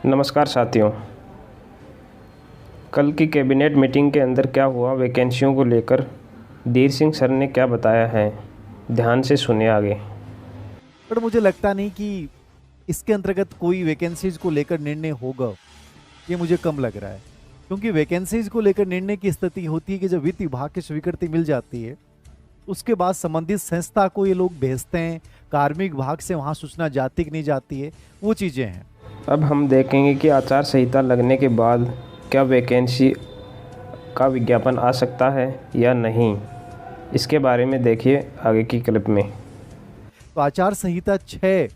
नमस्कार साथियों। कल की कैबिनेट मीटिंग के अंदर क्या हुआ, वैकेंसियों को लेकर धीर सिंह सर ने क्या बताया है, ध्यान से सुनिए आगे। पर मुझे लगता नहीं कि इसके अंतर्गत कोई वैकेंसीज को लेकर निर्णय होगा, ये मुझे कम लग रहा है। क्योंकि वैकेंसीज को लेकर निर्णय की स्थिति होती है कि जब वित्त विभाग की स्वीकृति मिल जाती है उसके बाद संबंधित संस्था को ये लोग भेजते हैं, कार्मिक विभाग से वहाँ सूचना जाती कि नहीं जाती है, वो चीज़ें हैं। अब हम देखेंगे कि आचार संहिता लगने के बाद क्या वैकेंसी का विज्ञापन आ सकता है या नहीं, इसके बारे में देखिए आगे की क्लिप में। तो आचार संहिता 6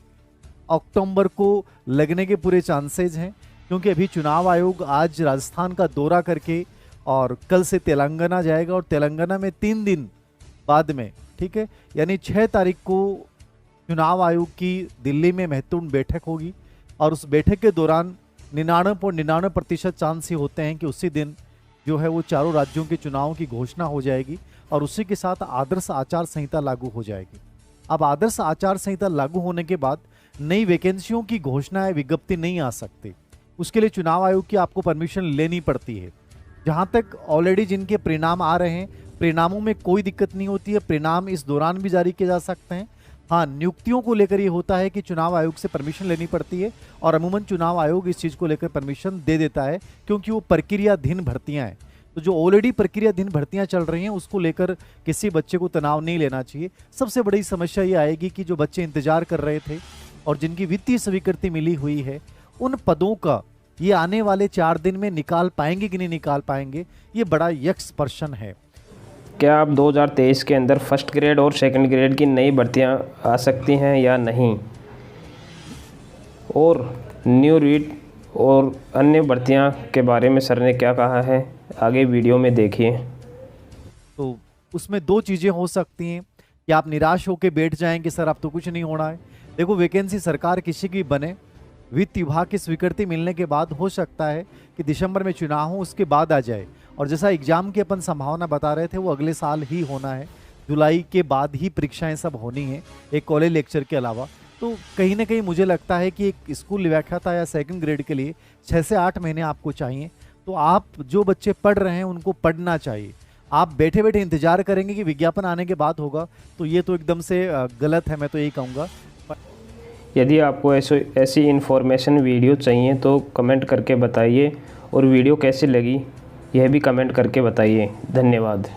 अक्टूबर को लगने के पूरे चांसेज हैं, क्योंकि अभी चुनाव आयोग आज राजस्थान का दौरा करके और कल से तेलंगाना जाएगा और तेलंगाना में 3 दिन बाद में, ठीक है, यानी 6 तारीख को चुनाव आयोग की दिल्ली में महत्वपूर्ण बैठक होगी और उस बैठक के दौरान 99.99% चांस ही होते हैं कि उसी दिन जो है वो चारों राज्यों के चुनावों की घोषणा हो जाएगी और उसी के साथ आदर्श आचार संहिता लागू हो जाएगी। अब आदर्श आचार संहिता लागू होने के बाद नई वैकेंसियों की घोषणा विज्ञप्ति नहीं आ सकती, उसके लिए चुनाव आयोग की आपको परमिशन लेनी पड़ती है। जहां तक ऑलरेडी जिनके परिणाम आ रहे हैं, परिणामों में कोई दिक्कत नहीं होती है, परिणाम इस दौरान भी जारी किए जा सकते हैं। हाँ, नियुक्तियों को लेकर ये होता है कि चुनाव आयोग से परमिशन लेनी पड़ती है और अमूमन चुनाव आयोग इस चीज़ को लेकर परमिशन दे देता है, क्योंकि वो प्रक्रियाधीन भर्तियां हैं। तो जो ऑलरेडी प्रक्रियाधीन भर्तियां चल रही हैं उसको लेकर किसी बच्चे को तनाव नहीं लेना चाहिए। सबसे बड़ी समस्या ये आएगी कि जो बच्चे इंतजार कर रहे थे और जिनकी वित्तीय स्वीकृति मिली हुई है, उन पदों का ये आने वाले 4 दिन में निकाल पाएंगे कि नहीं निकाल पाएंगे, ये बड़ा यक्ष प्रश्न है। क्या अब 2023 के अंदर फर्स्ट ग्रेड और सेकंड ग्रेड की नई भर्तियां आ सकती हैं या नहीं, और न्यू रीट और अन्य भर्तियां के बारे में सर ने क्या कहा है, आगे वीडियो में देखिए। तो उसमें 2 चीज़ें हो सकती हैं कि आप निराश होकर बैठ जाएं कि सर अब तो कुछ नहीं होना है। देखो, वैकेंसी सरकार किसी की बने, वित्त विभाग की स्वीकृति मिलने के बाद हो सकता है कि दिसंबर में चुनाव हो, उसके बाद आ जाए। और जैसा एग्जाम की अपन संभावना बता रहे थे वो अगले साल ही होना है, जुलाई के बाद ही परीक्षाएं सब होनी है, एक कॉलेज लेक्चर के अलावा। तो कहीं ना कहीं मुझे लगता है कि एक स्कूल व्याख्याता या सेकंड ग्रेड के लिए 6 से 8 महीने आपको चाहिए। तो आप जो बच्चे पढ़ रहे हैं उनको पढ़ना चाहिए। आप बैठे बैठे इंतजार करेंगे कि विज्ञापन आने के बाद होगा, तो ये तो एकदम से गलत है, मैं तो यही कहूँगा। यदि आपको ऐसी इन्फॉर्मेशन वीडियो चाहिए तो कमेंट करके बताइए, और वीडियो कैसी लगी यह भी कमेंट करके बताइए। धन्यवाद।